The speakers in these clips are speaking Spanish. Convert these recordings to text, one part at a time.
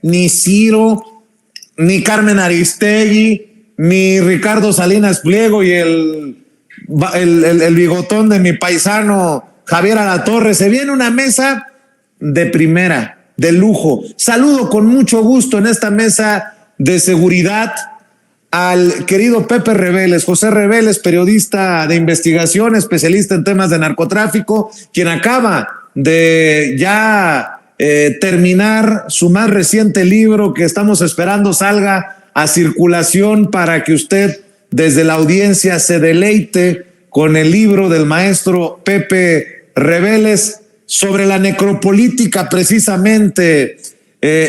ni Ciro, ni Carmen Aristegui, ni Ricardo Salinas Pliego y el bigotón de mi paisano Javier Alatorre. Se viene una mesa de primera, de lujo. Saludo con mucho gusto en esta mesa de seguridad al querido Pepe Reveles, José Reveles, periodista de investigación, especialista en temas de narcotráfico, quien acaba de ya terminar su más reciente libro, que estamos esperando salga a circulación para que usted desde la audiencia se deleite con el libro del maestro Pepe Reveles sobre la necropolítica, precisamente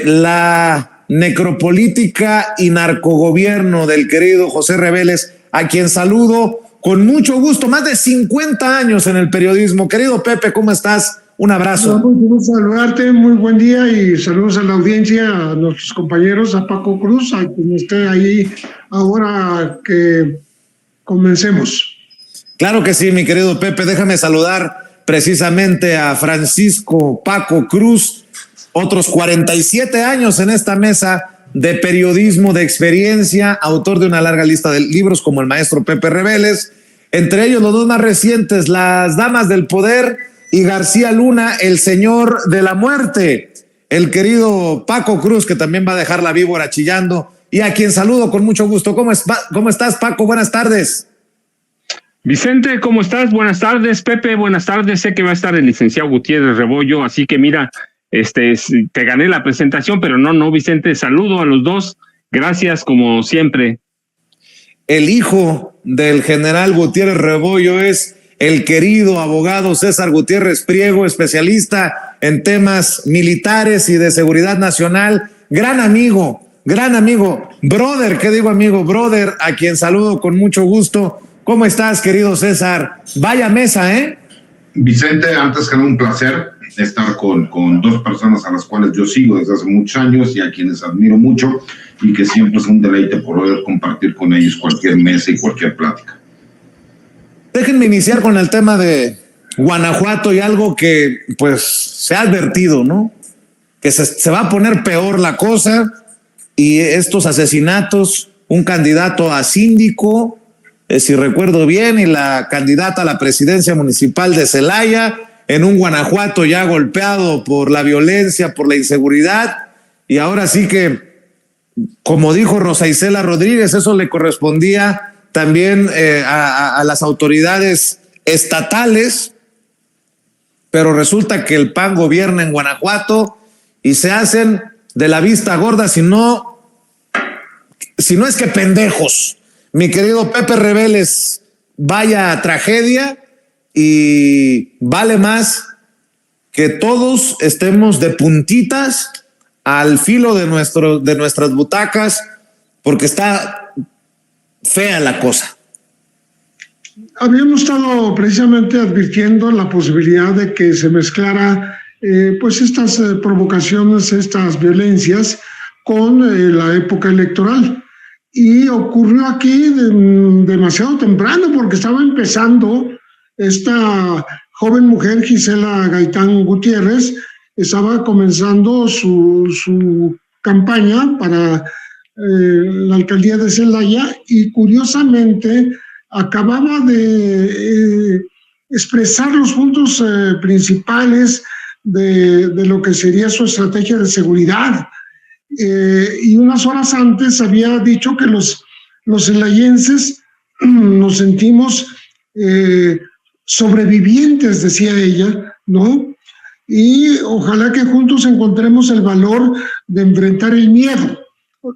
la necropolítica y narcogobierno del querido José Reveles, a quien saludo con mucho gusto. Más de 50 años en el periodismo. Querido Pepe, ¿cómo estás? Un abrazo. Vamos a saludarte, muy buen día y saludos a la audiencia, a nuestros compañeros, a Paco Cruz, a quien esté ahí ahora que comencemos. Claro que sí, mi querido Pepe. Déjame saludar precisamente a Francisco Paco Cruz, otros 47 años en esta mesa de periodismo, de experiencia, autor de una larga lista de libros como el maestro Pepe Reveles, entre ellos los dos más recientes, Las Damas del Poder y García Luna, el Señor de la Muerte. El querido Paco Cruz, que también va a dejar la víbora chillando, y a quien saludo con mucho gusto. ¿Cómo estás, Paco? Buenas tardes. Vicente, ¿cómo estás? Buenas tardes. Pepe, buenas tardes. Sé que va a estar el licenciado Gutiérrez Rebollo, así que mira, te gané la presentación, pero no, Vicente, saludo a los dos. Gracias, como siempre. El hijo del general Gutiérrez Rebollo es el querido abogado César Gutiérrez Priego, especialista en temas militares y de seguridad nacional. Gran amigo, brother, ¿qué digo amigo? Brother, a quien saludo con mucho gusto. ¿Cómo estás, querido César? Vaya mesa, ¿eh? Vicente, antes que nada, un placer estar con dos personas a las cuales yo sigo desde hace muchos años y a quienes admiro mucho, y que siempre es un deleite poder compartir con ellos cualquier mesa y cualquier plática. Déjenme iniciar con el tema de Guanajuato y algo que pues se ha advertido, ¿no? Que se va a poner peor la cosa, y estos asesinatos, un candidato a síndico, si recuerdo bien, y la candidata a la presidencia municipal de Celaya, en un Guanajuato ya golpeado por la violencia, por la inseguridad, y ahora sí que, como dijo Rosa Isela Rodríguez, eso le correspondía también a las autoridades estatales, pero resulta que el PAN gobierna en Guanajuato y se hacen de la vista gorda, si no es que pendejos. Mi querido Pepe Reveles, vaya tragedia, y vale más que todos estemos de puntitas al filo de nuestras butacas, porque está fea la cosa. Habíamos estado precisamente advirtiendo la posibilidad de que se mezclara pues estas provocaciones, estas violencias con la época electoral. Y ocurrió aquí demasiado temprano, porque estaba empezando esta joven mujer, Gisela Gaitán Gutiérrez, estaba comenzando su campaña para la alcaldía de Celaya, y curiosamente acababa de expresar los puntos principales de lo que sería su estrategia de seguridad. Y unas horas antes había dicho que los celayenses nos sentimos sobrevivientes, decía ella, ¿no? Y ojalá que juntos encontremos el valor de enfrentar el miedo.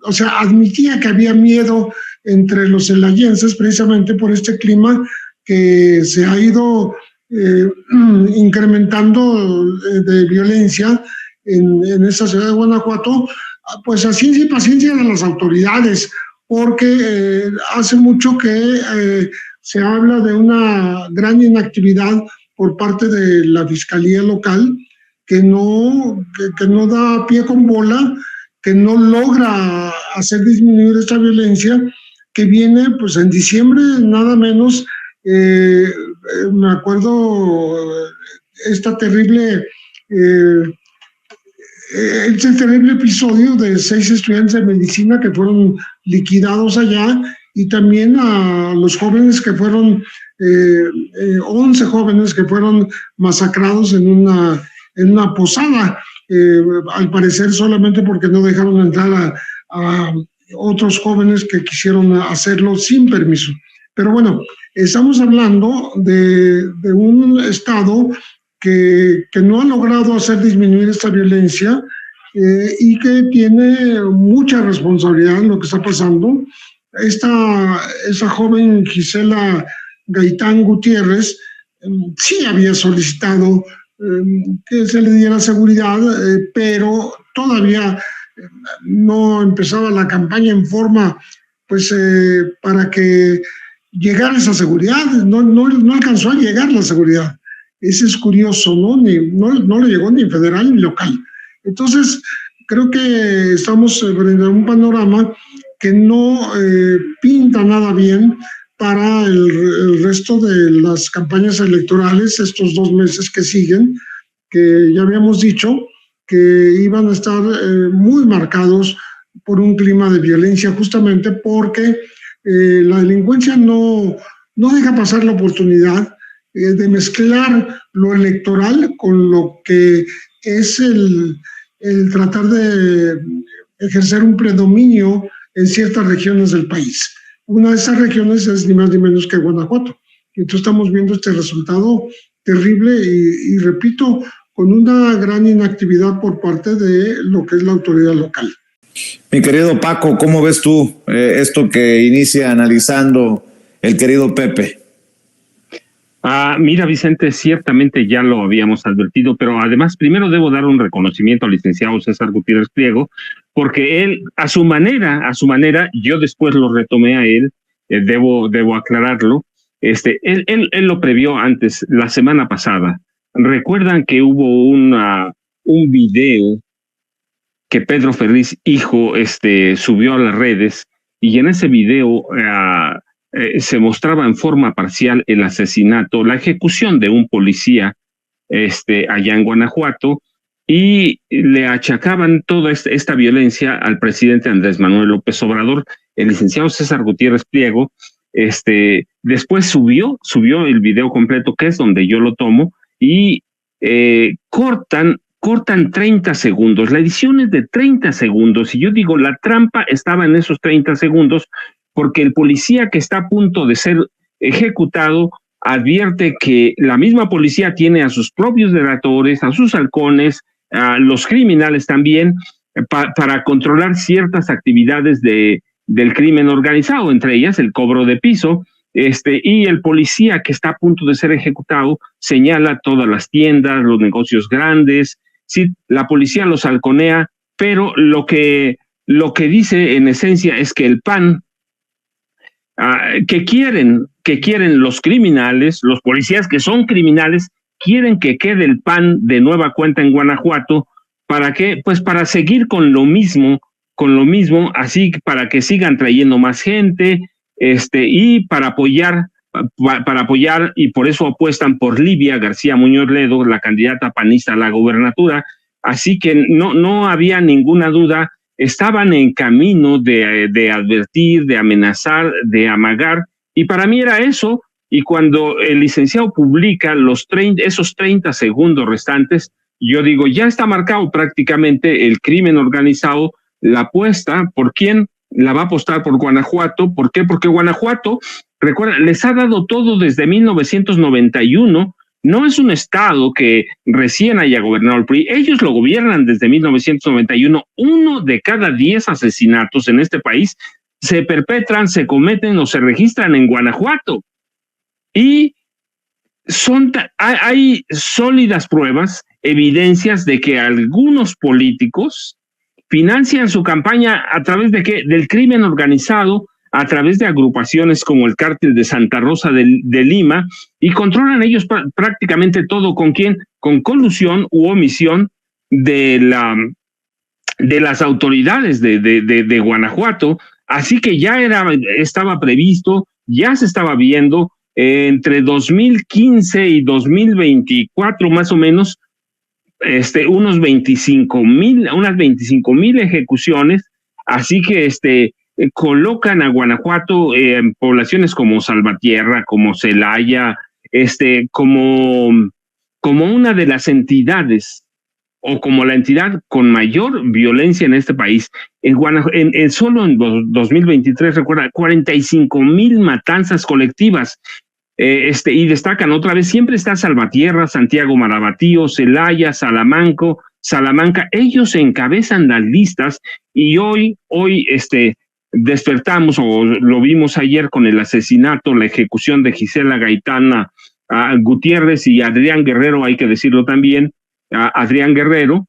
O sea, admitía que había miedo entre los celayenses precisamente por este clima que se ha ido incrementando de violencia en esta ciudad de Guanajuato, pues a ciencia y paciencia de las autoridades, porque hace mucho que se habla de una gran inactividad por parte de la Fiscalía Local, que no da pie con bola, que no logra hacer disminuir esta violencia, que viene pues en diciembre nada menos, me acuerdo esta terrible ese terrible episodio de 6 estudiantes de medicina que fueron liquidados allá, y también a los jóvenes que fueron, 11 jóvenes que fueron masacrados en una posada, al parecer solamente porque no dejaron entrar a otros jóvenes que quisieron hacerlo sin permiso. Pero bueno, estamos hablando de un Estado que no ha logrado hacer disminuir esta violencia, y que tiene mucha responsabilidad en lo que está pasando. Esa joven Gisela Gaitán Gutiérrez sí había solicitado que se le diera seguridad, pero todavía no empezaba la campaña en forma, pues, para que llegara esa seguridad. No alcanzó a llegar la seguridad. Ese es curioso, ¿no? No le llegó ni federal ni local. Entonces, creo que estamos frente a un panorama que no pinta nada bien para el resto de las campañas electorales, estos 2 meses que siguen, que ya habíamos dicho que iban a estar muy marcados por un clima de violencia, justamente porque la delincuencia no deja pasar la oportunidad de mezclar lo electoral con lo que es el tratar de ejercer un predominio en ciertas regiones del país. Una de esas regiones es ni más ni menos que Guanajuato. Entonces estamos viendo este resultado terrible y repito, con una gran inactividad por parte de lo que es la autoridad local. Mi querido Paco, ¿cómo ves tú esto que inicia analizando el querido Pepe? Mira, Vicente, ciertamente ya lo habíamos advertido, pero además primero debo dar un reconocimiento al licenciado César Gutiérrez Pliego, porque él, a su manera, yo después lo retomé a él, debo aclararlo, él lo previó antes, la semana pasada. Recuerdan que hubo un video que Pedro Ferriz, hijo, subió a las redes, y en ese video se mostraba en forma parcial el asesinato, la ejecución de un policía allá en Guanajuato, y le achacaban toda esta violencia al presidente Andrés Manuel López Obrador. El licenciado César Gutiérrez Pliego después subió el video completo, que es donde yo lo tomo, y cortan 30 segundos. La edición es de 30 segundos, y yo digo, la trampa estaba en esos 30 segundos, porque el policía que está a punto de ser ejecutado advierte que la misma policía tiene a sus propios delatores, a sus halcones, a los criminales también, para controlar ciertas actividades del crimen organizado, entre ellas el cobro de piso, y el policía que está a punto de ser ejecutado señala todas las tiendas, los negocios grandes. Sí, la policía los halconea, pero lo que dice en esencia es que el PAN que quieren los criminales, los policías que son criminales, quieren que quede el PAN de nueva cuenta en Guanajuato. ¿Para qué? Pues para seguir con lo mismo, así para que sigan trayendo más gente, y para apoyar, y por eso apuestan por Livia García Muñoz Ledo, la candidata panista a la gobernatura. Así que no había ninguna duda. Estaban en camino de advertir, de amenazar, de amagar, y para mí era eso. Y cuando el licenciado publica esos 30 segundos restantes, yo digo, ya está marcado prácticamente el crimen organizado. La apuesta, ¿por quién? La va a apostar por Guanajuato. ¿Por qué? Porque Guanajuato, recuerda, les ha dado todo desde 1991. No es un estado que recién haya gobernado el PRI, ellos lo gobiernan desde 1991. 1 de cada 10 asesinatos en este país se perpetran, se cometen o se registran en Guanajuato. Y hay sólidas pruebas, evidencias de que algunos políticos financian su campaña a través de del crimen organizado, a través de agrupaciones como el Cártel de Santa Rosa de Lima, y controlan ellos prácticamente todo. ¿Con quién? Con colusión u omisión de las autoridades de Guanajuato. Así que ya estaba previsto, ya se estaba viendo. Entre 2015 y 2024 más o menos, unas 25,000 ejecuciones, así que colocan a Guanajuato en poblaciones como Salvatierra, como Celaya, como una de las entidades o como la entidad con mayor violencia en este país. Solo en 2023, recuerda, 45,000 matanzas colectivas. Y destacan otra vez, siempre está Salvatierra, Santiago Marabatío, Celaya, Salamanca, ellos encabezan las listas y hoy despertamos, o lo vimos ayer con el asesinato, la ejecución de Gisela Gaitana Gutiérrez y Adrián Guerrero, hay que decirlo también, Adrián Guerrero,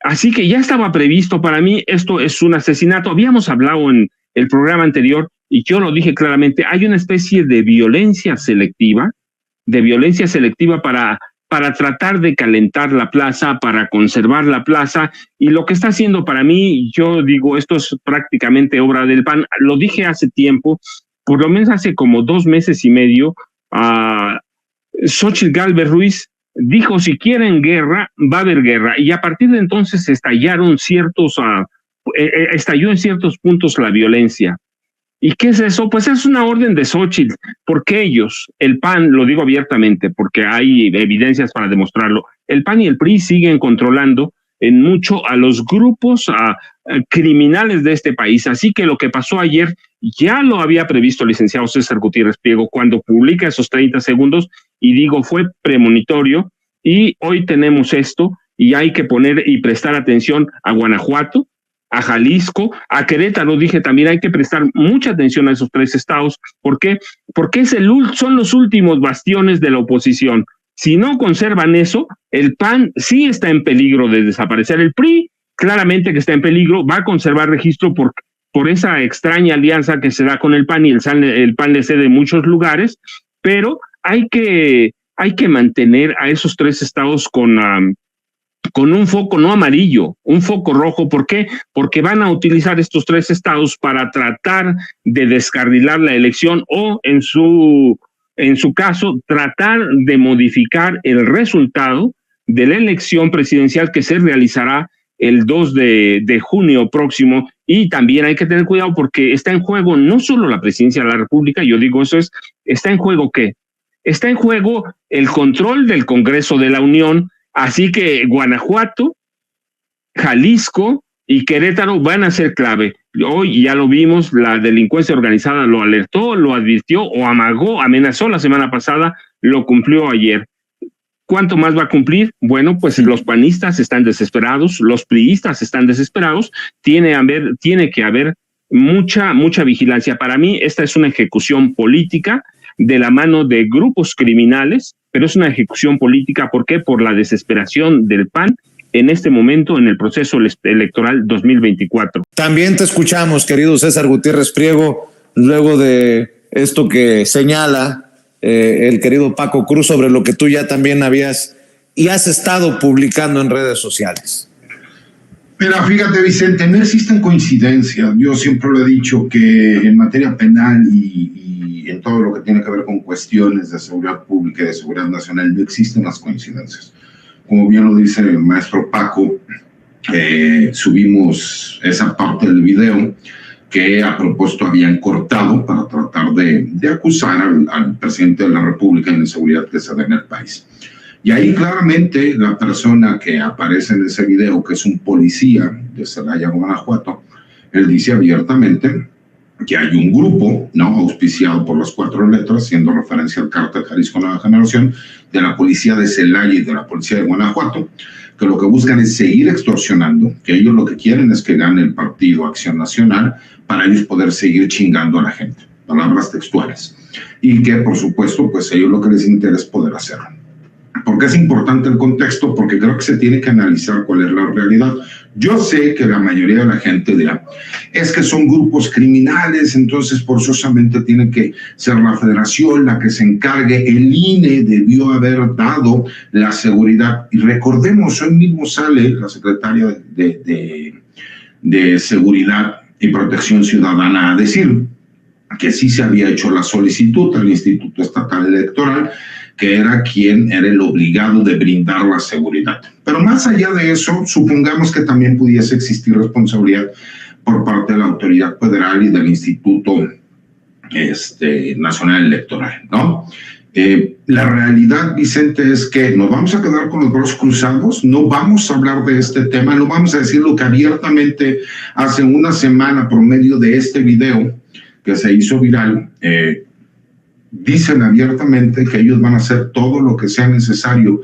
así que ya estaba previsto. Para mí esto es un asesinato. Habíamos hablado en el programa anterior y yo lo dije claramente, hay una especie de violencia selectiva para tratar de calentar la plaza, para conservar la plaza, y lo que está haciendo para mí, yo digo, esto es prácticamente obra del PAN. Lo dije hace tiempo, por lo menos hace como 2 meses y medio, Xóchitl Gálvez Ruiz dijo, si quieren guerra, va a haber guerra, y a partir de entonces estalló en ciertos puntos la violencia. ¿Y qué es eso? Pues es una orden de Xóchitl, porque ellos, el PAN, lo digo abiertamente, porque hay evidencias para demostrarlo, el PAN y el PRI siguen controlando en mucho a los grupos criminales de este país. Así que lo que pasó ayer ya lo había previsto el licenciado César Gutiérrez Priego cuando publica esos 30 segundos, y digo, fue premonitorio, y hoy tenemos esto, y hay que poner y prestar atención a Guanajuato, a Jalisco, a Querétaro. Dije también, hay que prestar mucha atención a esos 3 estados. ¿Por qué? Porque son los últimos bastiones de la oposición. Si no conservan eso, el PAN sí está en peligro de desaparecer. El PRI, claramente que está en peligro, va a conservar registro por esa extraña alianza que se da con el PAN, y el PAN le cede muchos lugares, pero hay que mantener a esos 3 estados con un foco no amarillo, un foco rojo. ¿Por qué? Porque van a utilizar estos 3 estados para tratar de descarrilar la elección, o en su caso, tratar de modificar el resultado de la elección presidencial que se realizará el 2 de junio próximo. Y también hay que tener cuidado porque está en juego no solo la presidencia de la República, yo digo está en juego ¿qué? Está en juego el control del Congreso de la Unión. Así que Guanajuato, Jalisco y Querétaro van a ser clave. Hoy ya lo vimos, la delincuencia organizada lo alertó, lo advirtió o amagó, amenazó la semana pasada, lo cumplió ayer. ¿Cuánto más va a cumplir? Bueno, pues los panistas están desesperados, los priistas están desesperados, tiene que haber mucha vigilancia. Para mí esta es una ejecución política de la mano de grupos criminales, pero es una ejecución política. ¿Por qué? Por la desesperación del PAN en este momento en el proceso electoral 2024. También te escuchamos, querido César Gutiérrez Priego, luego de esto que señala el querido Paco Cruz sobre lo que tú ya también habías y has estado publicando en redes sociales. Mira, fíjate, Vicente, no existen coincidencias. Yo siempre lo he dicho que en materia penal y en todo lo que tiene que ver con cuestiones de seguridad pública y de seguridad nacional no existen las coincidencias. Como bien lo dice el maestro Paco, subimos esa parte del video que a propósito habían cortado para tratar de acusar al presidente de la República en la inseguridad que se da en el país. Y ahí claramente la persona que aparece en ese video, que es un policía de Celaya, Guanajuato, él dice abiertamente que hay un grupo, ¿no?, auspiciado por las 4 letras, haciendo referencia al cártel Jalisco Nueva Generación, de la policía de Celaya y de la policía de Guanajuato, que lo que buscan es seguir extorsionando, que ellos lo que quieren es que gane el Partido Acción Nacional para ellos poder seguir chingando a la gente, palabras textuales, y que por supuesto pues ellos lo que les interesa es poder hacerlo. ¿Por qué es importante el contexto? Porque creo que se tiene que analizar cuál es la realidad. Yo sé que la mayoría de la gente dirá, es que son grupos criminales, entonces forzosamente tiene que ser la federación la que se encargue, el INE debió haber dado la seguridad. Y recordemos, hoy mismo sale la secretaria de Seguridad y Protección Ciudadana a decir que sí se había hecho la solicitud al Instituto Estatal Electoral, que era quien era el obligado de brindar la seguridad. Pero más allá de eso, supongamos que también pudiese existir responsabilidad por parte de la autoridad federal y del Instituto Nacional Electoral, ¿no? La realidad, Vicente, es que nos vamos a quedar con los brazos cruzados, no vamos a hablar de este tema, no vamos a decir lo que abiertamente hace una semana por medio de este video que se hizo viral, dicen abiertamente que ellos van a hacer todo lo que sea necesario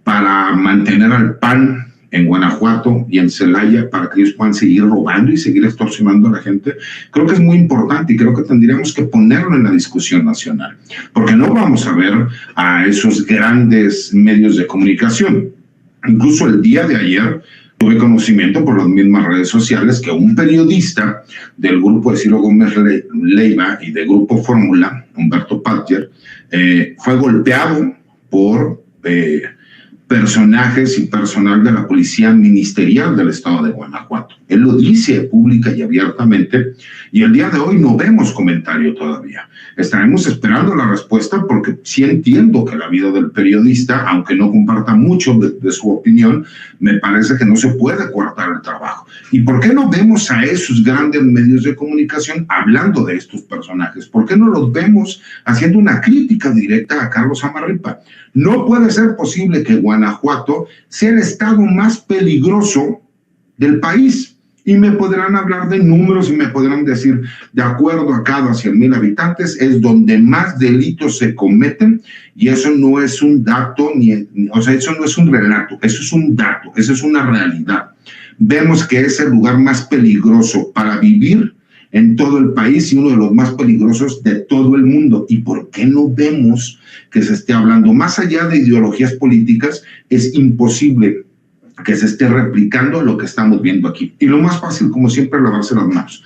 para mantener al PAN en Guanajuato y en Celaya para que ellos puedan seguir robando y seguir extorsionando a la gente. Creo que es muy importante y creo que tendríamos que ponerlo en la discusión nacional, porque no vamos a ver a esos grandes medios de comunicación. Incluso el día de ayer tuve conocimiento por las mismas redes sociales que un periodista del grupo de Ciro Gómez Leiva y del grupo Fórmula, Humberto Pattier, fue golpeado por personajes y personal de la Policía Ministerial del Estado de Guanajuato. Él lo dice pública y abiertamente, y el día de hoy no vemos comentario todavía. Estaremos esperando la respuesta porque sí entiendo que la vida del periodista, aunque no comparta mucho de su opinión, me parece que no se puede coartar el trabajo. ¿Y por qué no vemos a esos grandes medios de comunicación hablando de estos personajes? ¿Por qué no los vemos haciendo una crítica directa a Carlos Amarripa? No puede ser posible que Guanajuato sea el estado más peligroso del país. Y me podrán hablar de números y me podrán decir, de acuerdo a cada 100,000 habitantes, es donde más delitos se cometen, y eso no es un dato, eso no es un relato, eso es un dato, eso es una realidad. Vemos que es el lugar más peligroso para vivir en todo el país y uno de los más peligrosos de todo el mundo. ¿Y por qué no vemos que se esté hablando? Más allá de ideologías políticas, es imposible que se esté replicando lo que estamos viendo aquí. Y lo más fácil, como siempre, es lavarse las manos.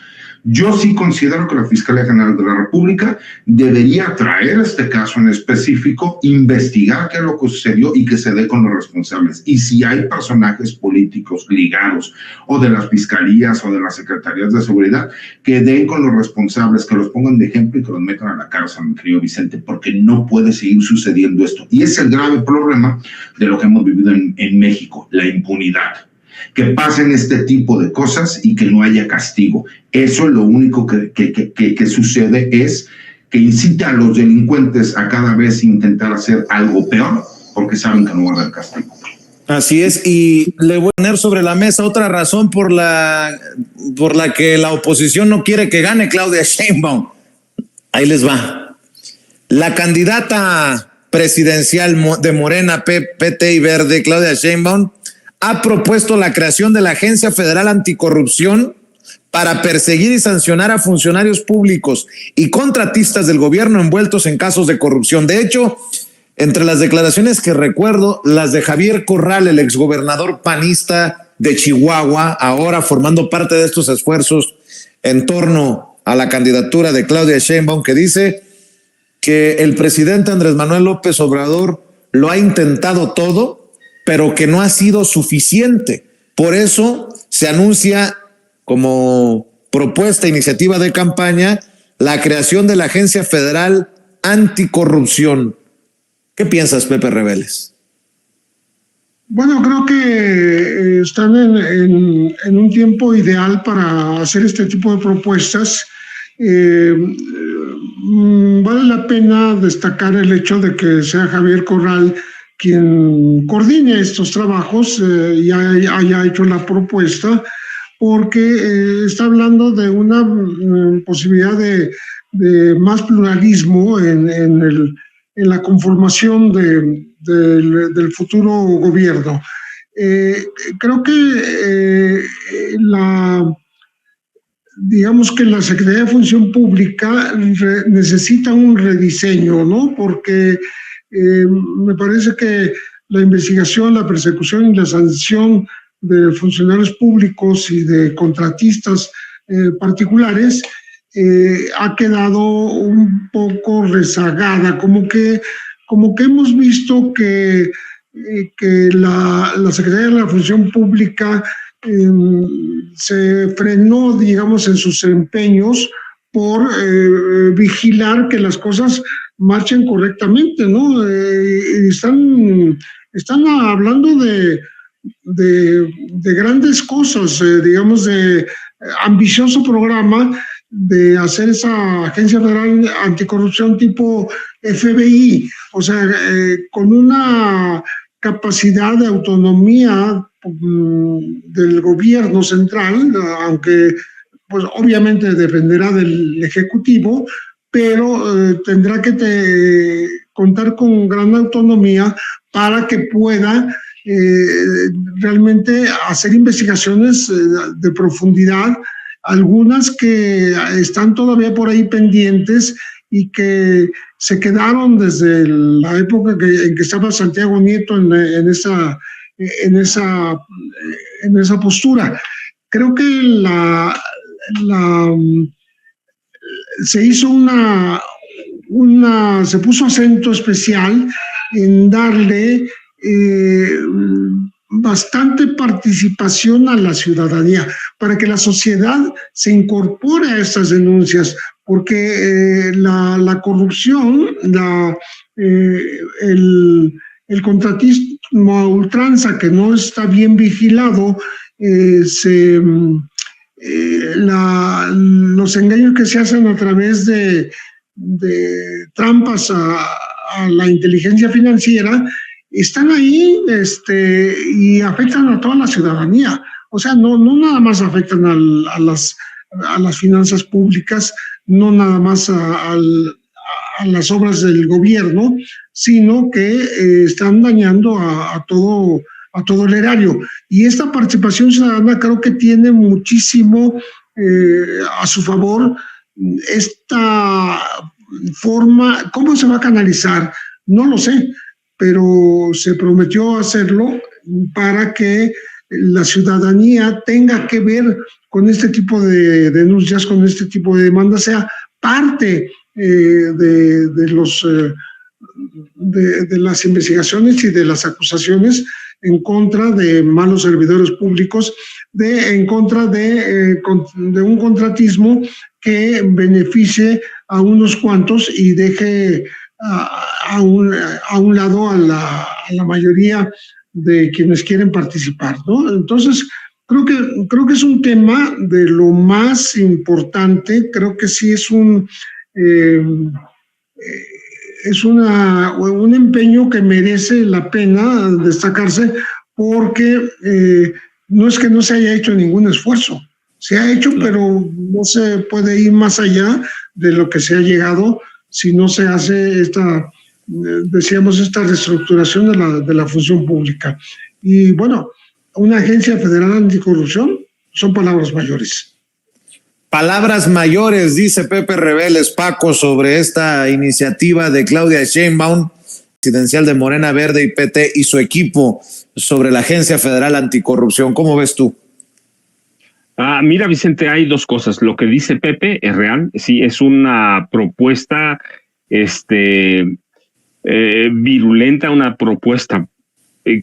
Yo sí considero que la Fiscalía General de la República debería traer este caso en específico, investigar qué es lo que sucedió y que se dé con los responsables. Y si hay personajes políticos ligados o de las fiscalías o de las secretarías de seguridad, que den con los responsables, que los pongan de ejemplo y que los metan a la cárcel, mi querido Vicente, porque no puede seguir sucediendo esto. Y es el grave problema de lo que hemos vivido en México, la impunidad. Que pasen este tipo de cosas y que no haya castigo. Eso lo único que sucede es que incita a los delincuentes a cada vez intentar hacer algo peor porque saben que no va a haber castigo. Así es, y le voy a poner sobre la mesa otra razón por la que la oposición no quiere que gane Claudia Sheinbaum. Ahí les va. La candidata presidencial de Morena, PT y Verde, Claudia Sheinbaum, ha propuesto la creación de la Agencia Federal Anticorrupción para perseguir y sancionar a funcionarios públicos y contratistas del gobierno envueltos en casos de corrupción. De hecho, entre las declaraciones que recuerdo, las de Javier Corral, el exgobernador panista de Chihuahua, ahora formando parte de estos esfuerzos en torno a la candidatura de Claudia Sheinbaum, que dice que el presidente Andrés Manuel López Obrador lo ha intentado todo, pero que no ha sido suficiente. Por eso se anuncia como propuesta, iniciativa de campaña, la creación de la Agencia Federal Anticorrupción. ¿Qué piensas, Pepe Reveles? Bueno, creo que están en un tiempo ideal para hacer este tipo de propuestas. Vale la pena destacar el hecho de que sea Javier Corral quien coordine estos trabajos y haya hecho la propuesta, porque está hablando de una posibilidad de más pluralismo en la conformación del futuro gobierno. Creo que digamos que la Secretaría de Función Pública necesita un rediseño, ¿no? Porque me parece que la investigación, la persecución y la sanción de funcionarios públicos y de contratistas particulares ha quedado un poco rezagada, como que hemos visto que la Secretaría de la Función Pública se frenó, digamos, en sus empeños por vigilar que las cosas marchen correctamente, ¿no? Están hablando de grandes cosas, digamos, de ambicioso programa de hacer esa Agencia Federal Anticorrupción tipo FBI, o sea, con una capacidad de autonomía del gobierno central, aunque pues obviamente dependerá del Ejecutivo, pero tendrá que contar con gran autonomía para que pueda realmente hacer investigaciones de profundidad, algunas que están todavía por ahí pendientes y que se quedaron desde la época en que estaba Santiago Nieto en esa postura. Creo que se hizo se puso acento especial en darle bastante participación a la ciudadanía para que la sociedad se incorpore a estas denuncias, porque la corrupción, el contratismo a ultranza que no está bien vigilado, los engaños que se hacen a través de trampas a la inteligencia financiera están ahí y afectan a toda la ciudadanía. O sea, no nada más afectan a las finanzas públicas, no nada más a las obras del gobierno, sino que están dañando a todo el erario. Y esta participación ciudadana creo que tiene muchísimo a su favor. Esta forma, ¿cómo se va a canalizar? No lo sé, pero se prometió hacerlo para que la ciudadanía tenga que ver con este tipo de denuncias, con este tipo de demandas, sea parte de las investigaciones y de las acusaciones en contra de malos servidores públicos, en contra de un contratismo que beneficie a unos cuantos y deje a un lado a la mayoría de quienes quieren participar, ¿no? Entonces, creo que es un tema de lo más importante. Creo que sí es un empeño que merece la pena destacarse, porque no es que no se haya hecho ningún esfuerzo, se ha hecho, pero no se puede ir más allá de lo que se ha llegado si no se hace esta reestructuración de la función pública. Y bueno, una agencia federal anticorrupción son palabras mayores. Palabras mayores, dice Pepe Reveles, Paco, sobre esta iniciativa de Claudia Sheinbaum, presidencial de Morena Verde y PT, y su equipo sobre la Agencia Federal Anticorrupción. ¿Cómo ves tú? Mira, Vicente, hay dos cosas. Lo que dice Pepe es real, sí, es una propuesta virulenta, una propuesta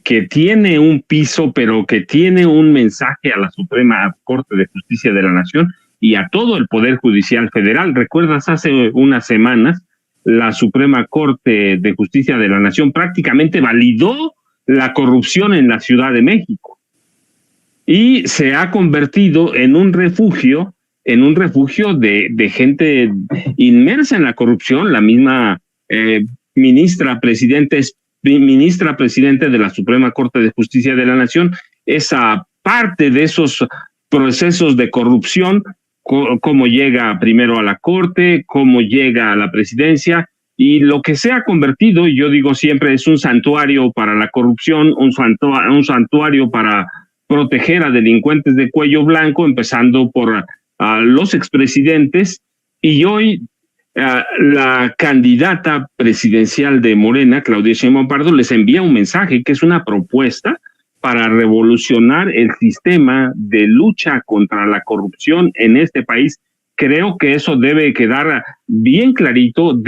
que tiene un piso, pero que tiene un mensaje a la Suprema Corte de Justicia de la Nación y a todo el Poder Judicial Federal. ¿Recuerdas? Hace unas semanas la Suprema Corte de Justicia de la Nación prácticamente validó la corrupción en la Ciudad de México y se ha convertido en un refugio de gente inmersa en la corrupción. La misma ministra presidente de la Suprema Corte de Justicia de la Nación es parte de esos procesos de corrupción, cómo llega primero a la Corte, cómo llega a la presidencia, y lo que se ha convertido, y yo digo siempre, es un santuario para la corrupción, un santuario para proteger a delincuentes de cuello blanco, empezando por los expresidentes, y hoy la candidata presidencial de Morena, Claudia Sheinbaum Pardo, les envía un mensaje que es una propuesta para revolucionar el sistema de lucha contra la corrupción en este país. Creo que eso debe quedar bien clarito,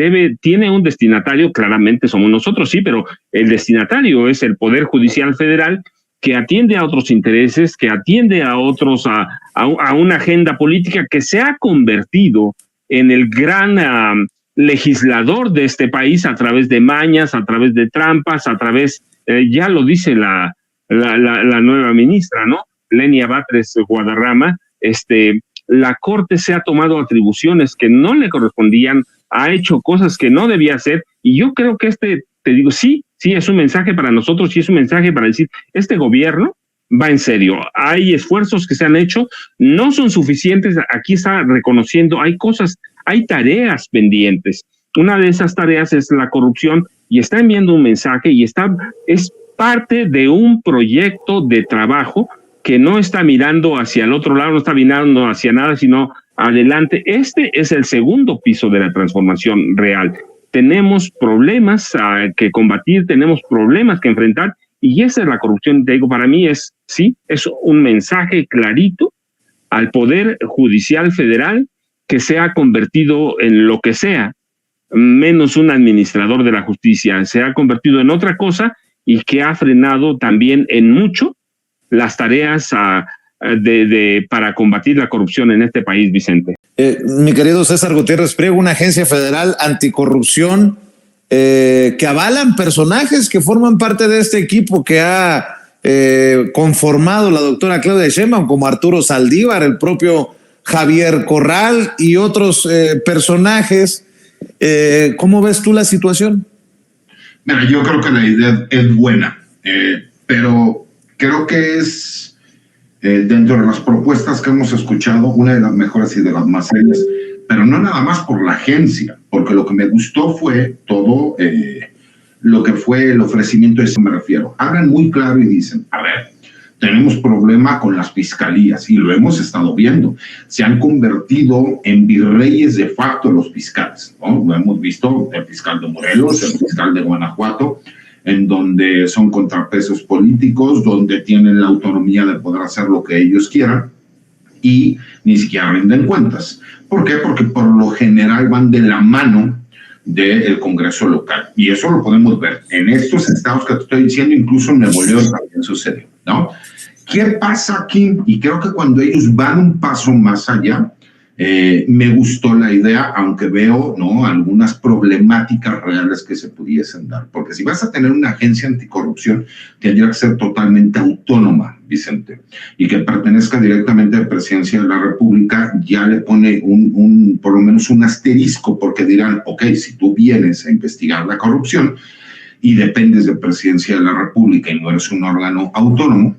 tiene un destinatario, claramente somos nosotros, sí, pero el destinatario es el Poder Judicial Federal, que atiende a otros intereses, que atiende a otros, a una agenda política que se ha convertido en el gran legislador de este país a través de mañas, a través de trampas, a través, ya lo dice la nueva ministra, ¿no? Lenia Batres Guadarrama, la Corte se ha tomado atribuciones que no le correspondían, ha hecho cosas que no debía hacer, y yo creo que te digo, sí, es un mensaje para nosotros, sí es un mensaje para decir, este gobierno va en serio, hay esfuerzos que se han hecho, no son suficientes, aquí está reconociendo, hay cosas, hay tareas pendientes, una de esas tareas es la corrupción, y está enviando un mensaje, y es parte de un proyecto de trabajo que no está mirando hacia el otro lado, no está mirando hacia nada, sino adelante. Este es el segundo piso de la transformación real. Tenemos problemas que combatir, tenemos problemas que enfrentar, y esa es la corrupción. Te digo, para mí es un mensaje clarito al Poder Judicial Federal, que se ha convertido en lo que sea, menos un administrador de la justicia, se ha convertido en otra cosa, y que ha frenado también en mucho las tareas para combatir la corrupción en este país, Vicente. Mi querido César Gutiérrez Priego, una agencia federal anticorrupción que avalan personajes que forman parte de este equipo que ha conformado la doctora Claudia Sheinbaum, como Arturo Saldívar, el propio Javier Corral y otros personajes. ¿Cómo ves tú la situación? Mira, yo creo que la idea es buena, pero creo que es, dentro de las propuestas que hemos escuchado, una de las mejores y de las más serias, pero no nada más por la agencia, porque lo que me gustó fue todo lo que fue el ofrecimiento, a eso me refiero. Hablan muy claro y dicen, a ver, tenemos problema con las fiscalías, y lo hemos estado viendo. Se han convertido en virreyes de facto los fiscales, ¿no? Lo hemos visto, el fiscal de Morelos, el fiscal de Guanajuato, en donde son contrapesos políticos, donde tienen la autonomía de poder hacer lo que ellos quieran y ni siquiera rinden cuentas. ¿Por qué? Porque por lo general van de la mano del Congreso local, y eso lo podemos ver en estos estados que te estoy diciendo, incluso en Nuevo León también sucede, ¿no? ¿Qué pasa aquí? Y creo que cuando ellos van un paso más allá, me gustó la idea, aunque veo, ¿no?, algunas problemáticas reales que se pudiesen dar, porque si vas a tener una agencia anticorrupción, tendría que ser totalmente autónoma, Vicente, y que pertenezca directamente a la Presidencia de la República. Ya le pone por lo menos un asterisco, porque dirán, ok, si tú vienes a investigar la corrupción y dependes de Presidencia de la República y no eres un órgano autónomo,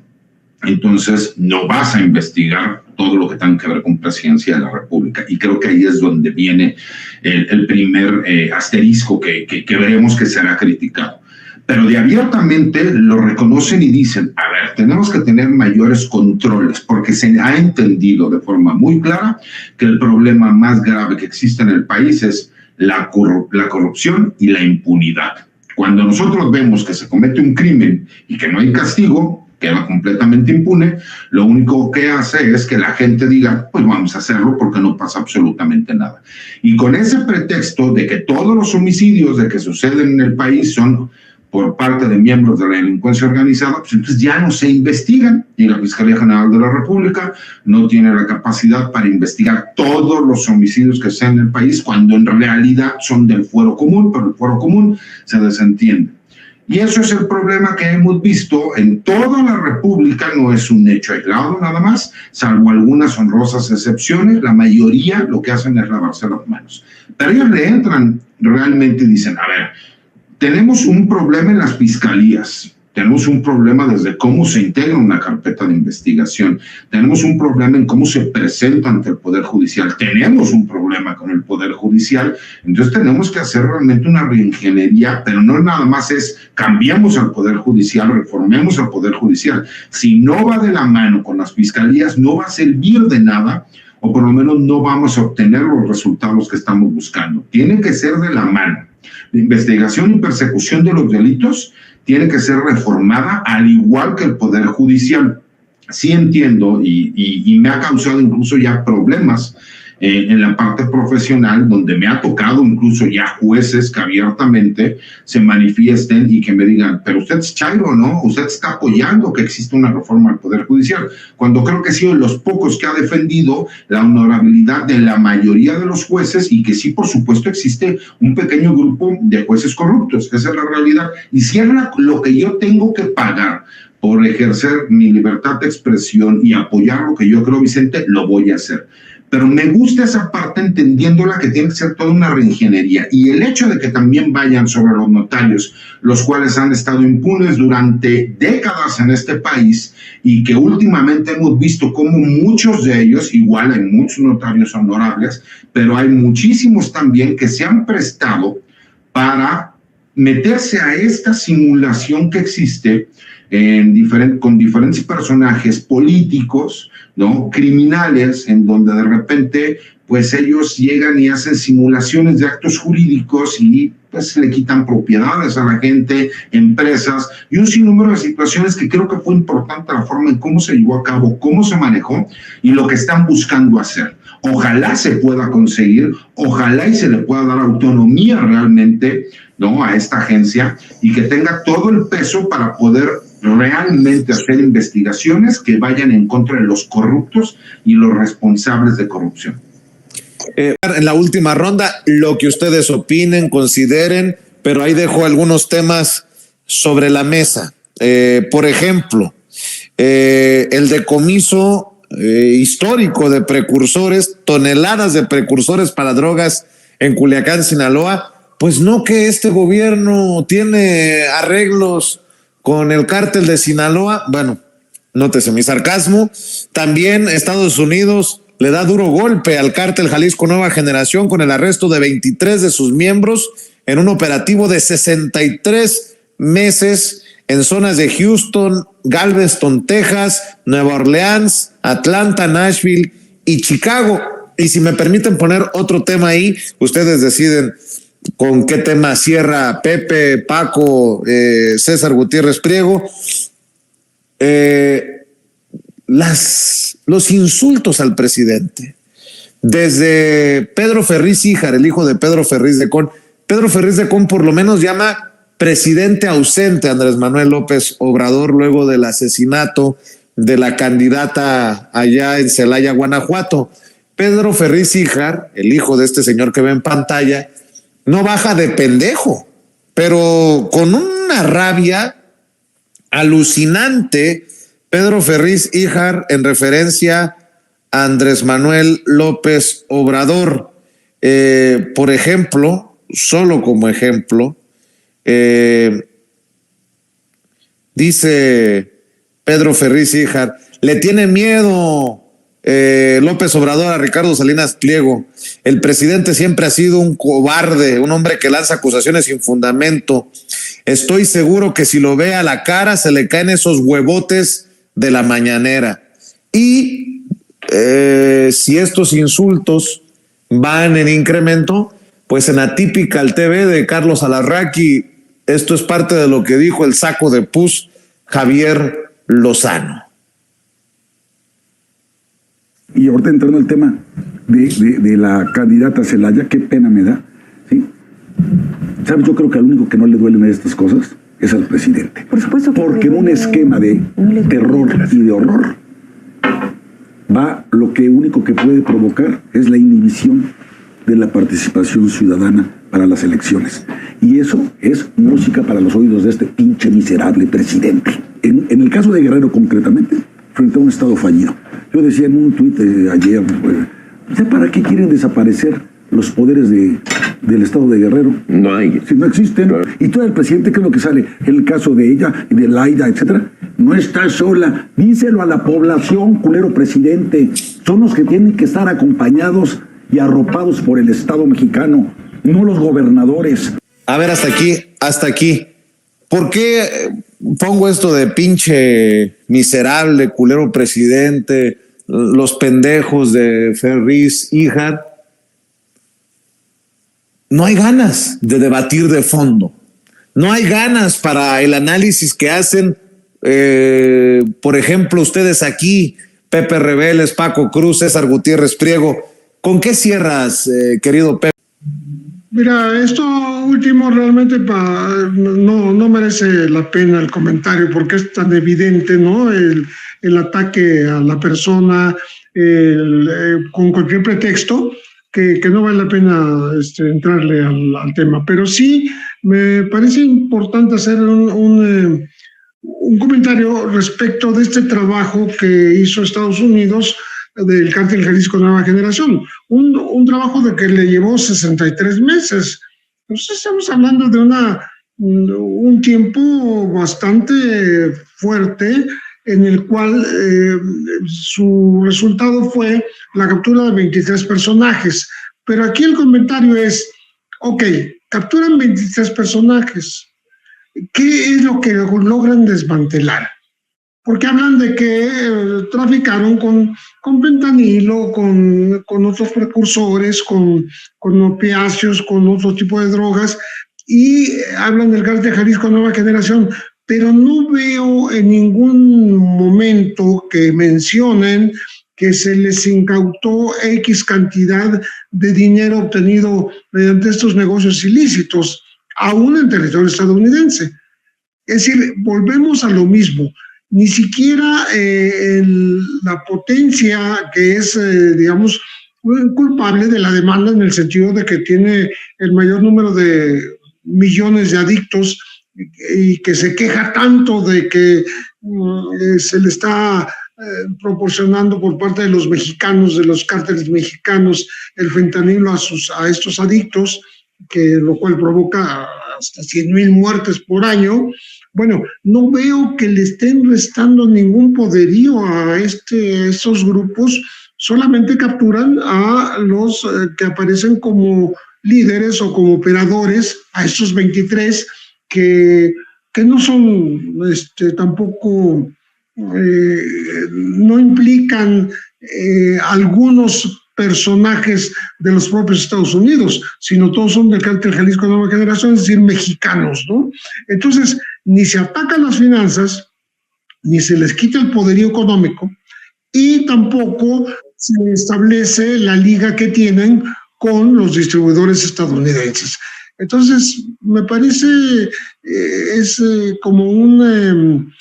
entonces no vas a investigar todo lo que tenga que ver con Presidencia de la República. Y creo que ahí es donde viene el primer asterisco que veremos que será criticado. Pero de abiertamente lo reconocen y dicen, a ver, tenemos que tener mayores controles, porque se ha entendido de forma muy clara que el problema más grave que existe en el país es la corrupción y la impunidad. Cuando nosotros vemos que se comete un crimen y que no hay castigo, queda completamente impune, lo único que hace es que la gente diga, pues vamos a hacerlo porque no pasa absolutamente nada. Y con ese pretexto de que todos los homicidios de que suceden en el país son por parte de miembros de la delincuencia organizada, pues entonces ya no se investigan, y la Fiscalía General de la República no tiene la capacidad para investigar todos los homicidios que sean en el país, cuando en realidad son del fuero común, pero el fuero común se desentiende. Y eso es el problema que hemos visto en toda la República. No es un hecho aislado nada más, salvo algunas honrosas excepciones. La mayoría lo que hacen es lavarse las manos. Pero ellos le entran realmente y dicen, a ver, tenemos un problema en las fiscalías, tenemos un problema desde cómo se integra una carpeta de investigación, tenemos un problema en cómo se presenta ante el Poder Judicial, tenemos un problema con el Poder Judicial, entonces tenemos que hacer realmente una reingeniería, pero no nada más es cambiamos al Poder Judicial, reformemos al Poder Judicial. Si no va de la mano con las fiscalías, no va a servir de nada, o por lo menos no vamos a obtener los resultados que estamos buscando. Tiene que ser de la mano. La investigación y persecución de los delitos tiene que ser reformada, al igual que el Poder Judicial. Sí entiendo, y me ha causado incluso ya problemas en la parte profesional, donde me ha tocado incluso ya jueces que abiertamente se manifiesten y que me digan, pero usted es chairo, ¿no? Usted está apoyando que existe una reforma al Poder Judicial, cuando creo que he sido de los pocos que ha defendido la honorabilidad de la mayoría de los jueces y que sí, por supuesto, existe un pequeño grupo de jueces corruptos. Esa es la realidad. Y si es lo que yo tengo que pagar por ejercer mi libertad de expresión y apoyar lo que yo creo, Vicente, lo voy a hacer. Pero me gusta esa parte entendiéndola que tiene que ser toda una reingeniería. Y el hecho de que también vayan sobre los notarios, los cuales han estado impunes durante décadas en este país y que últimamente hemos visto cómo muchos de ellos, igual hay muchos notarios honorables, pero hay muchísimos también que se han prestado para meterse a esta simulación que existe con diferentes personajes políticos, ¿no? Criminales, en donde de repente pues ellos llegan y hacen simulaciones de actos jurídicos y pues le quitan propiedades a la gente, empresas y un sinnúmero de situaciones que creo que fue importante la forma en cómo se llevó a cabo, cómo se manejó y lo que están buscando hacer. Ojalá se pueda conseguir, ojalá y se le pueda dar autonomía realmente, ¿no?, a esta agencia y que tenga todo el peso para poder realmente hacer investigaciones que vayan en contra de los corruptos y los responsables de corrupción. En la última ronda, lo que ustedes opinen, consideren, pero ahí dejo algunos temas sobre la mesa. Por ejemplo, el decomiso histórico de precursores, toneladas de precursores para drogas en Culiacán, Sinaloa. Pues no, que este gobierno tiene arreglos con el cártel de Sinaloa. Bueno, nótese mi sarcasmo. También Estados Unidos le da duro golpe al cártel Jalisco Nueva Generación con el arresto de 23 de sus miembros en un operativo de 63 meses en zonas de Houston, Galveston, Texas, Nueva Orleans, Atlanta, Nashville y Chicago. Y si me permiten poner otro tema ahí, ustedes deciden con qué tema cierra Pepe, Paco, César Gutiérrez Priego. Los insultos al presidente. Desde Pedro Ferriz Híjar, el hijo de Pedro Ferriz de Con. Pedro Ferriz de Con por lo menos llama presidente ausente a Andrés Manuel López Obrador luego del asesinato de la candidata allá en Celaya, Guanajuato. Pedro Ferriz Híjar, el hijo de este señor que ve en pantalla, no baja de pendejo, pero con una rabia alucinante. Pedro Ferriz Híjar en referencia a Andrés Manuel López Obrador. Por ejemplo, solo como ejemplo, dice Pedro Ferriz Híjar, le tiene miedo López Obrador a Ricardo Salinas Pliego. El presidente siempre ha sido un cobarde, un hombre que lanza acusaciones sin fundamento. Estoy seguro que si lo ve a la cara se le caen esos huevotes de la mañanera. Y si estos insultos van en incremento, pues en Atypical TV de Carlos Alarraqui, esto es parte de lo que dijo el saco de pus Javier Lozano. Y ahorita entrando al tema de la candidata Celaya, qué pena me da, ¿sí? ¿Sabes? Yo creo que al único que no le duelen estas cosas es al presidente. Por supuesto que porque en un esquema de terror y de horror va lo que único que puede provocar es la inhibición de la participación ciudadana para las elecciones. Y eso es música para los oídos de este pinche miserable presidente. En el caso de Guerrero concretamente, frente a un estado fallido. Yo decía en un tuit ayer, ¿para qué quieren desaparecer los poderes del estado de Guerrero? No hay. Si no existen. Claro. Y todo el presidente, ¿qué es lo que sale? El caso de ella, de Laida, etcétera. No está sola. Díselo a la población, culero presidente. Son los que tienen que estar acompañados y arropados por el Estado mexicano, no los gobernadores. A ver, hasta aquí. ¿Por qué pongo esto de pinche miserable, culero presidente, los pendejos de Ferriz Híjar? No hay ganas de debatir de fondo. No hay ganas para el análisis que hacen, por ejemplo, ustedes aquí, Pepe Reveles, Paco Cruz, César Gutiérrez Priego, ¿Con qué cierras, querido Pepe? Mira, esto último realmente no merece la pena el comentario porque es tan evidente, ¿no? El ataque a la persona con cualquier pretexto que no vale la pena entrarle al tema. Pero sí me parece importante hacer un comentario respecto de este trabajo que hizo Estados Unidos del Cártel Jalisco Nueva Generación, un trabajo de que le llevó 63 meses. Entonces estamos hablando de un tiempo bastante fuerte en el cual su resultado fue la captura de 23 personajes. Pero aquí el comentario es, ok, capturan 23 personajes, ¿qué es lo que logran desmantelar? Porque hablan de que traficaron con fentanilo, con otros precursores, con opiáceos, con otro tipo de drogas, y hablan del Cártel Jalisco Nueva Generación, pero no veo en ningún momento que mencionen que se les incautó X cantidad de dinero obtenido mediante estos negocios ilícitos, aún en territorio estadounidense. Es decir, volvemos a lo mismo. Ni siquiera la potencia que es, digamos, culpable de la demanda en el sentido de que tiene el mayor número de millones de adictos y que se queja tanto de que se le está proporcionando por parte de los mexicanos, de los cárteles mexicanos, el fentanilo a estos adictos, lo cual provoca hasta 100,000 muertes por año. Bueno, no veo que le estén restando ningún poderío a estos grupos, solamente capturan a los que aparecen como líderes o como operadores, a estos 23 que no son tampoco, no implican algunos personajes de los propios Estados Unidos, sino todos son del Cártel Jalisco Nueva Generación, es decir, mexicanos, ¿no? Entonces, ni se atacan las finanzas, ni se les quita el poderío económico, y tampoco se establece la liga que tienen con los distribuidores estadounidenses. Entonces, me parece es como un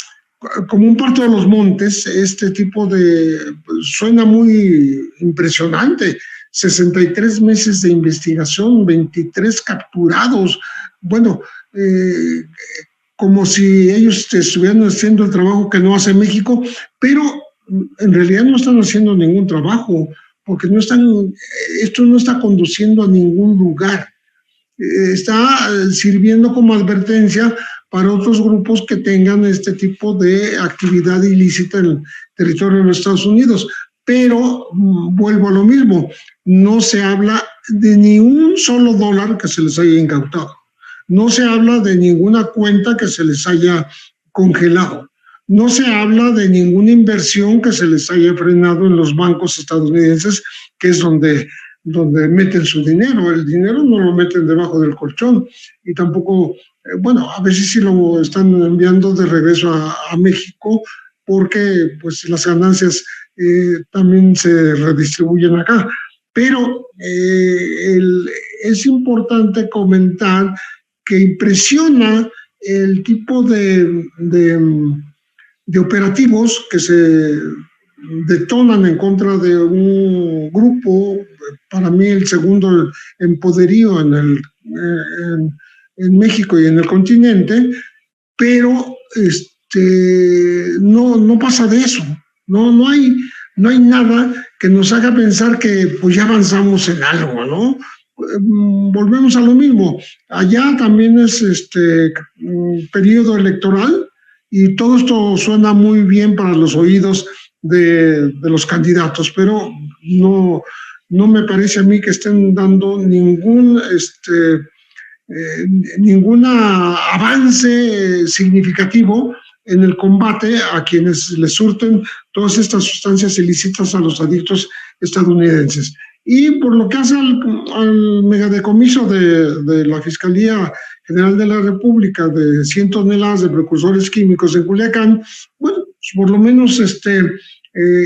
parto de los montes, este tipo suena muy impresionante, 63 meses de investigación, 23 capturados, bueno, como si ellos estuvieran haciendo el trabajo que no hace México, pero en realidad no están haciendo ningún trabajo, porque esto no está conduciendo a ningún lugar. Está sirviendo como advertencia para otros grupos que tengan este tipo de actividad ilícita en el territorio de los Estados Unidos. Pero vuelvo a lo mismo, no se habla de ni un solo dólar que se les haya incautado, no se habla de ninguna cuenta que se les haya congelado, no se habla de ninguna inversión que se les haya frenado en los bancos estadounidenses, que es donde meten su dinero. El dinero no lo meten debajo del colchón y tampoco, bueno, a veces sí lo están enviando de regreso a México porque pues las ganancias también se redistribuyen acá. Pero es importante comentar que impresiona el tipo de operativos que se detonan en contra de un grupo, para mí el segundo en poderío en México y en el continente, pero no pasa de eso, no hay nada que nos haga pensar que pues ya avanzamos en algo, ¿no? Volvemos a lo mismo, allá también es periodo electoral y todo esto suena muy bien para los oídos de los candidatos, pero no me parece a mí que estén dando ningún avance significativo en el combate a quienes les surten todas estas sustancias ilícitas a los adictos estadounidenses. Y por lo que hace al megadecomiso de la Fiscalía General de la República de 100 toneladas de precursores químicos en Culiacán, bueno, pues por lo menos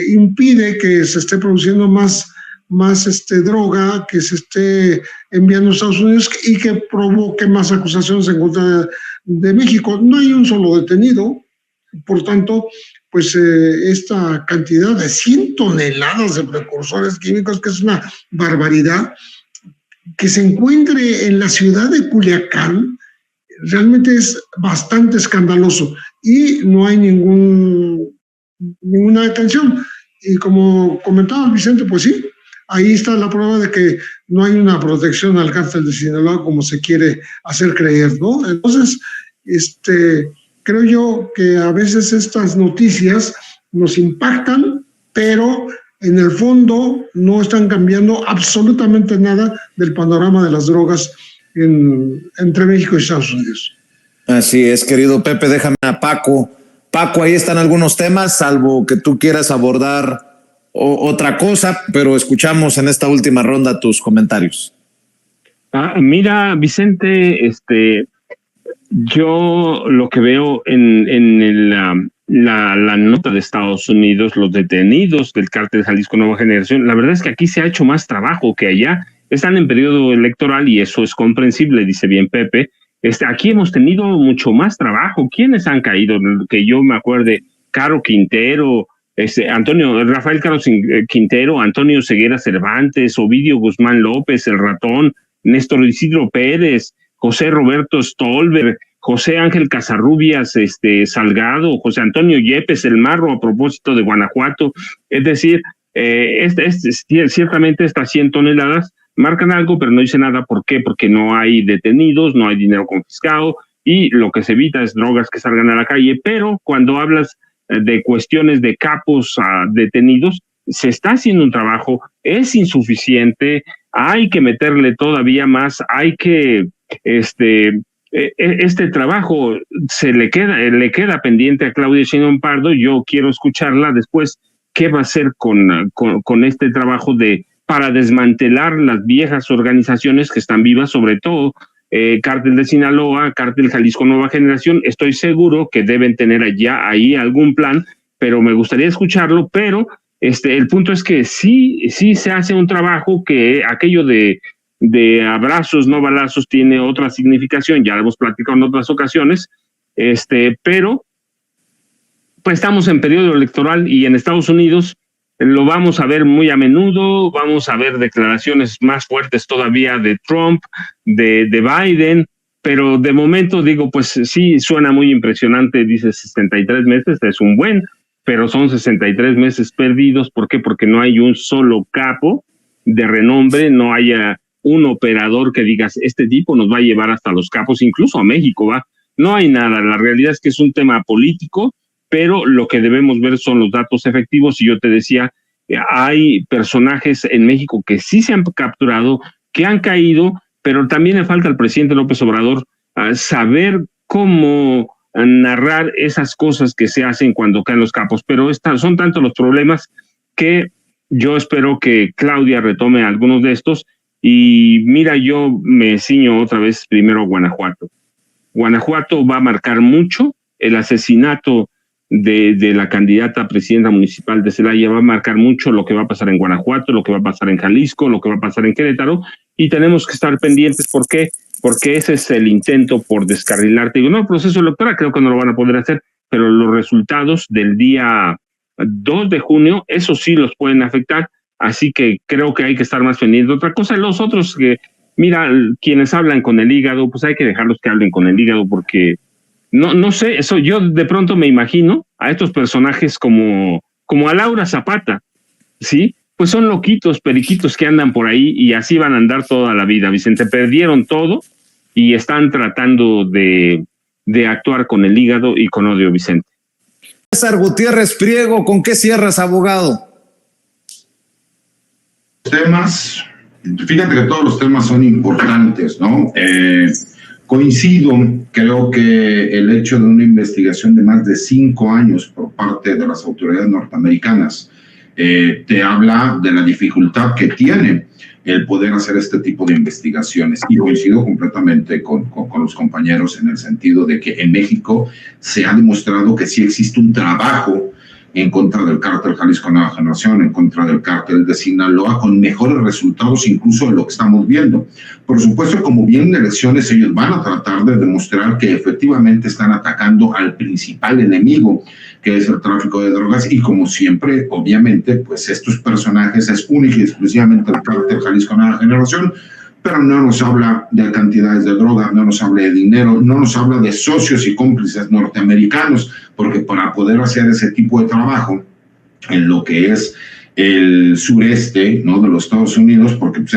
impide que se esté produciendo más droga que se esté enviando a Estados Unidos y que provoque más acusaciones en contra de México. No hay un solo detenido, por tanto, pues esta cantidad de 100 toneladas de precursores químicos, que es una barbaridad, que se encuentre en la ciudad de Culiacán, realmente es bastante escandaloso y no hay ninguna detención. Y como comentaba Vicente, pues sí, ahí está la prueba de que no hay una protección al cártel de Sinaloa como se quiere hacer creer, ¿no? Entonces, creo yo que a veces estas noticias nos impactan, pero en el fondo no están cambiando absolutamente nada del panorama de las drogas entre México y Estados Unidos. Así es, querido Pepe, déjame a Paco. Paco, ahí están algunos temas, salvo que tú quieras abordar otra cosa, pero escuchamos en esta última ronda tus comentarios. Mira, Vicente, yo lo que veo en la nota de Estados Unidos, los detenidos del cártel Jalisco Nueva Generación, la verdad es que aquí se ha hecho más trabajo que allá. Están en periodo electoral y eso es comprensible, dice bien Pepe. Aquí hemos tenido mucho más trabajo. ¿Quiénes han caído? Que yo me acuerde, Caro Quintero, Rafael Caro Quintero, Antonio Ceguera Cervantes, Ovidio Guzmán López, el Ratón, Néstor Isidro Pérez, José Roberto Stolberg, José Ángel Casarrubias Salgado, José Antonio Yepes, el Marro, a propósito de Guanajuato. Es decir, ciertamente estas 100 toneladas marcan algo, pero no dice nada. ¿Por qué? Porque no hay detenidos, no hay dinero confiscado y lo que se evita es drogas que salgan a la calle. Pero cuando hablas de cuestiones de capos detenidos, se está haciendo un trabajo, es insuficiente, hay que meterle todavía más, hay que este trabajo le queda pendiente a Claudia Sheinbaum Pardo. Yo quiero escucharla después qué va a hacer con este trabajo para desmantelar las viejas organizaciones que están vivas, sobre todo Cártel de Sinaloa, Cártel Jalisco Nueva Generación. Estoy seguro que deben tener ya ahí algún plan, pero me gustaría escucharlo. Pero el punto es que sí se hace un trabajo, que aquello de abrazos, no balazos, tiene otra significación, ya lo hemos platicado en otras ocasiones, pero pues estamos en periodo electoral y en Estados Unidos lo vamos a ver muy a menudo, vamos a ver declaraciones más fuertes todavía de Trump, de Biden, pero de momento digo, pues sí, suena muy impresionante, dice 63 meses, es un buen, pero son 63 meses perdidos. ¿Por qué? Porque no hay un solo capo de renombre, no haya un operador que digas, este tipo nos va a llevar hasta los capos, incluso a México, no hay nada. La realidad es que es un tema político, pero lo que debemos ver son los datos efectivos. Y yo te decía, hay personajes en México que sí se han capturado, que han caído, pero también le falta al presidente López Obrador saber cómo narrar esas cosas que se hacen cuando caen los capos. Pero son tantos los problemas que yo espero que Claudia retome algunos de estos. Y mira, yo me ciño otra vez primero a Guanajuato. Guanajuato va a marcar mucho. El asesinato de la candidata a presidenta municipal de Celaya va a marcar mucho lo que va a pasar en Guanajuato, lo que va a pasar en Jalisco, lo que va a pasar en Querétaro, y tenemos que estar pendientes. ¿Por qué? Porque ese es el intento por descarrilar. Te digo, no, el proceso electoral creo que no lo van a poder hacer, pero los resultados del día 2 de junio, eso sí los pueden afectar, así que creo que hay que estar más pendiente. Otra cosa, los otros que, mira, quienes hablan con el hígado, pues hay que dejarlos que hablen con el hígado, porque no sé, eso yo de pronto me imagino a estos personajes como a Laura Zapata, ¿sí? Pues son loquitos, periquitos que andan por ahí y así van a andar toda la vida, Vicente. Perdieron todo y están tratando de actuar con el hígado y con odio, Vicente. César Gutiérrez Priego, ¿con qué cierras, abogado? Temas, fíjate que todos los temas son importantes, ¿no? Coincido, creo que el hecho de una investigación de más de 5 años por parte de las autoridades norteamericanas te habla de la dificultad que tiene el poder hacer este tipo de investigaciones. Y coincido completamente con los compañeros en el sentido de que en México se ha demostrado que sí existe un trabajo en contra del cártel Jalisco Nueva Generación, en contra del cártel de Sinaloa, con mejores resultados incluso de lo que estamos viendo. Por supuesto, como vienen elecciones, ellos van a tratar de demostrar que efectivamente están atacando al principal enemigo, que es el tráfico de drogas, y como siempre, obviamente, pues estos personajes es única y exclusivamente el cártel Jalisco Nueva Generación, pero no nos habla de cantidades de droga, no nos habla de dinero, no nos habla de socios y cómplices norteamericanos, porque para poder hacer ese tipo de trabajo en lo que es el sureste, ¿no?, de los Estados Unidos, porque pues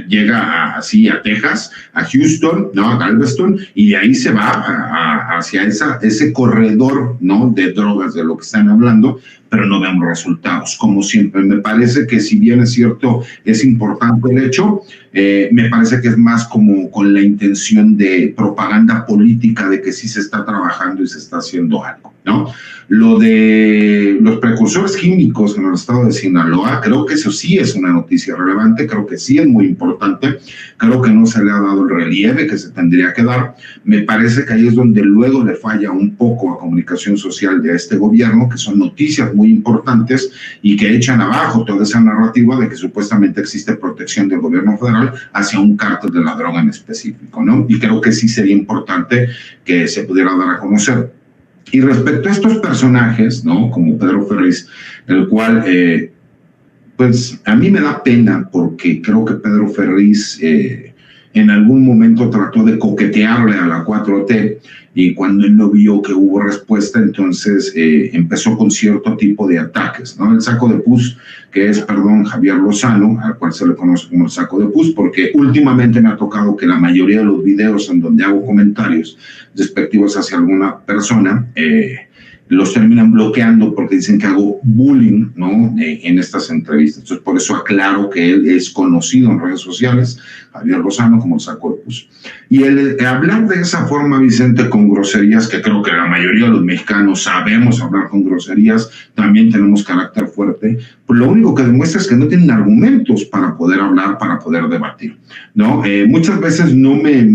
llega así a Texas, a Houston, ¿no?, a Galveston, y de ahí se va hacia ese corredor, ¿no?, de drogas de lo que están hablando, pero no vemos resultados. Como siempre, me parece que si bien es cierto, es importante el hecho, me parece que es más como con la intención de propaganda política de que sí se está trabajando y se está haciendo algo, ¿no? Lo de los precursores químicos en el estado de Sinaloa, creo que eso sí es una noticia relevante, creo que sí es muy importante, creo que no se le ha dado el relieve que se tendría que dar. Me parece que ahí es donde luego le falla un poco a comunicación social de este gobierno, que son noticias muy importantes y que echan abajo toda esa narrativa de que supuestamente existe protección del gobierno federal hacia un cártel de la droga en específico, ¿no? Y creo que sí sería importante que se pudiera dar a conocer. Y respecto a estos personajes, ¿no?, como Pedro Ferriz, el cual, pues a mí me da pena porque creo que Pedro Ferriz en algún momento trató de coquetearle a la 4T, y cuando él no vio que hubo respuesta, entonces empezó con cierto tipo de ataques, ¿no? El saco de pus, que es, Javier Lozano, al cual se le conoce como el saco de pus, porque últimamente me ha tocado que la mayoría de los videos en donde hago comentarios despectivos hacia alguna persona, los terminan bloqueando porque dicen que hago bullying, ¿no?, en estas entrevistas. Entonces, por eso aclaro que él es conocido en redes sociales, Javier Lozano, como el saco de pus. Y el hablar de esa forma, Vicente, con groserías, que creo que la mayoría de los mexicanos sabemos hablar con groserías, también tenemos carácter fuerte, pues lo único que demuestra es que no tienen argumentos para poder hablar, para poder debatir, ¿no? Muchas veces no me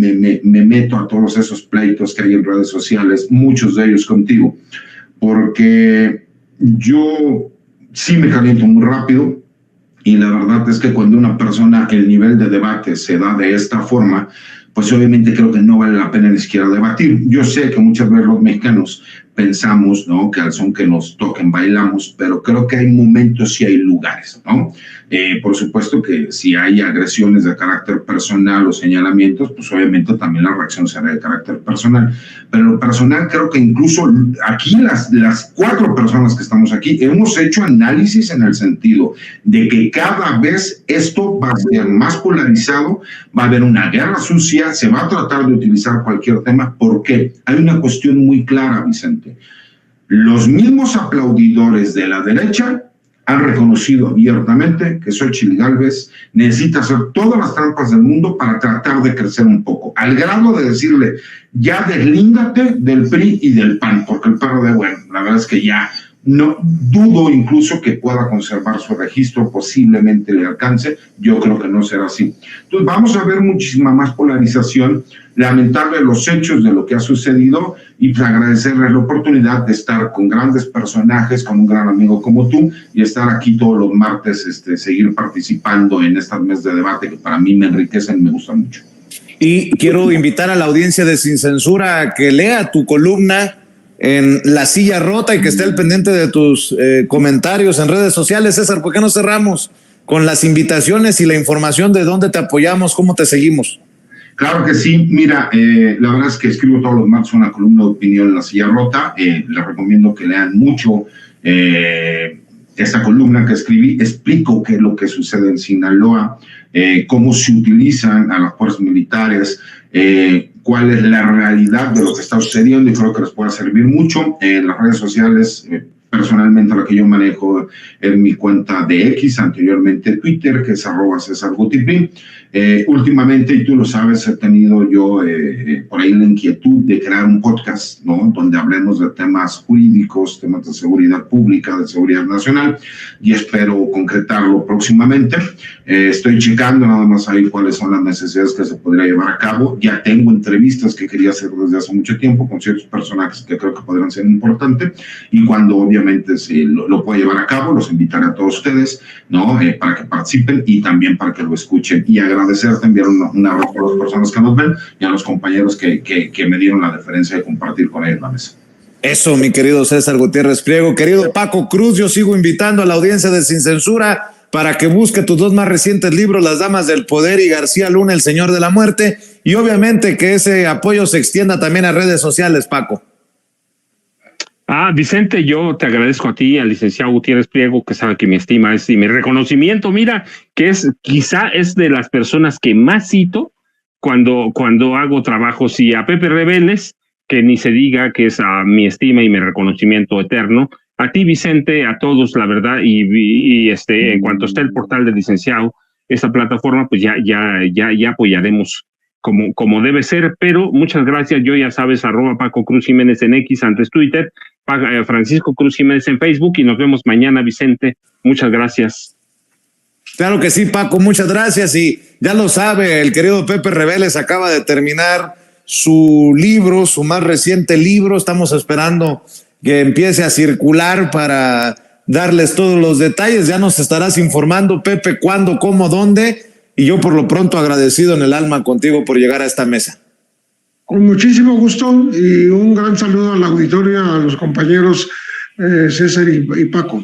meto a todos esos pleitos que hay en redes sociales, muchos de ellos contigo, porque yo sí me caliento muy rápido, y la verdad es que cuando una persona, el nivel de debate se da de esta forma, pues obviamente creo que no vale la pena ni siquiera debatir. Yo sé que muchas veces los mexicanos pensamos, ¿no?, que al son que nos toquen bailamos, pero creo que hay momentos y hay lugares, ¿no? Por supuesto que si hay agresiones de carácter personal o señalamientos, pues obviamente también la reacción será de carácter personal. Pero en lo personal creo que incluso aquí las 4 personas que estamos aquí hemos hecho análisis en el sentido de que cada vez esto va a ser más polarizado, va a haber una guerra sucia, se va a tratar de utilizar cualquier tema, porque hay una cuestión muy clara, Vicente. Los mismos aplaudidores de la derecha han reconocido abiertamente que Xóchitl Gálvez necesita hacer todas las trampas del mundo para tratar de crecer un poco, al grado de decirle, ya deslíndate del PRI y del PAN, porque el PRD, bueno, la verdad es que ya no dudo incluso que pueda conservar su registro, posiblemente le alcance, yo creo que no será así. Entonces vamos a ver muchísima más polarización, lamentable los hechos de lo que ha sucedido, y pues agradecerles la oportunidad de estar con grandes personajes, con un gran amigo como tú, y estar aquí todos los martes, seguir participando en estas mesas de debate que para mí me enriquecen y me gustan mucho. Y quiero invitar a la audiencia de Sin Censura a que lea tu columna en La Silla Rota y que esté al pendiente de tus comentarios en redes sociales. César, ¿por qué no cerramos con las invitaciones y la información de dónde te apoyamos, cómo te seguimos? Claro que sí, mira, la verdad es que escribo todos los martes una columna de opinión en La Silla Rota, les recomiendo que lean mucho esta columna que escribí, explico qué es lo que sucede en Sinaloa, cómo se utilizan a las fuerzas militares, cuál es la realidad de lo que está sucediendo, y creo que les pueda servir mucho. En las redes sociales, personalmente la que yo manejo es mi cuenta de X, anteriormente Twitter, que es @CésarGutiPri. Últimamente, y tú lo sabes, he tenido yo por ahí la inquietud de crear un podcast, ¿no?, donde hablemos de temas jurídicos, temas de seguridad pública, de seguridad nacional, y espero concretarlo próximamente. Estoy checando nada más ahí cuáles son las necesidades que se podría llevar a cabo. Ya tengo entrevistas que quería hacer desde hace mucho tiempo con ciertos personajes que creo que podrían ser importantes, y cuando obviamente obviamente lo puede llevar a cabo. Los invitaré a todos ustedes, ¿no? Para que participen y también para que lo escuchen. Y agradecerte, enviar un abrazo a las personas que nos ven y a los compañeros que me dieron la deferencia de compartir con ellos la mesa. Eso, mi querido César Gutiérrez Priego. Querido Paco Cruz, yo sigo invitando a la audiencia de Sin Censura para que busque tus dos más recientes libros, Las Damas del Poder y García Luna, El Señor de la Muerte, y obviamente que ese apoyo se extienda también a redes sociales, Paco. Vicente, yo te agradezco a ti, al licenciado Gutiérrez Priego, que sabe que mi estima es y mi reconocimiento, mira, que quizá es de las personas que más cito cuando hago trabajos, y a Pepe Rebeles, que ni se diga, que es a mi estima y mi reconocimiento eterno. A ti, Vicente, a todos, la verdad, y en cuanto esté el portal del licenciado, esta plataforma, pues ya apoyaremos como debe ser, pero muchas gracias. Yo, ya sabes, @Paco Cruz Jiménez en X, antes Twitter, Francisco Cruz Jiménez en Facebook, y nos vemos mañana, Vicente. Muchas gracias. Claro que sí, Paco, muchas gracias. Y ya lo sabe, el querido Pepe Rebeles acaba de terminar su libro, su más reciente libro. Estamos esperando que empiece a circular para darles todos los detalles. Ya nos estarás informando, Pepe, cuándo, cómo, dónde. Y yo por lo pronto agradecido en el alma contigo por llegar a esta mesa. Con muchísimo gusto y un gran saludo al auditorio, a los compañeros César y Paco.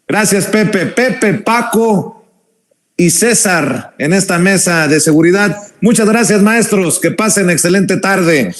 Gracias, Pepe. Pepe, Paco y César en esta mesa de seguridad. Muchas gracias, maestros. Que pasen excelente tarde.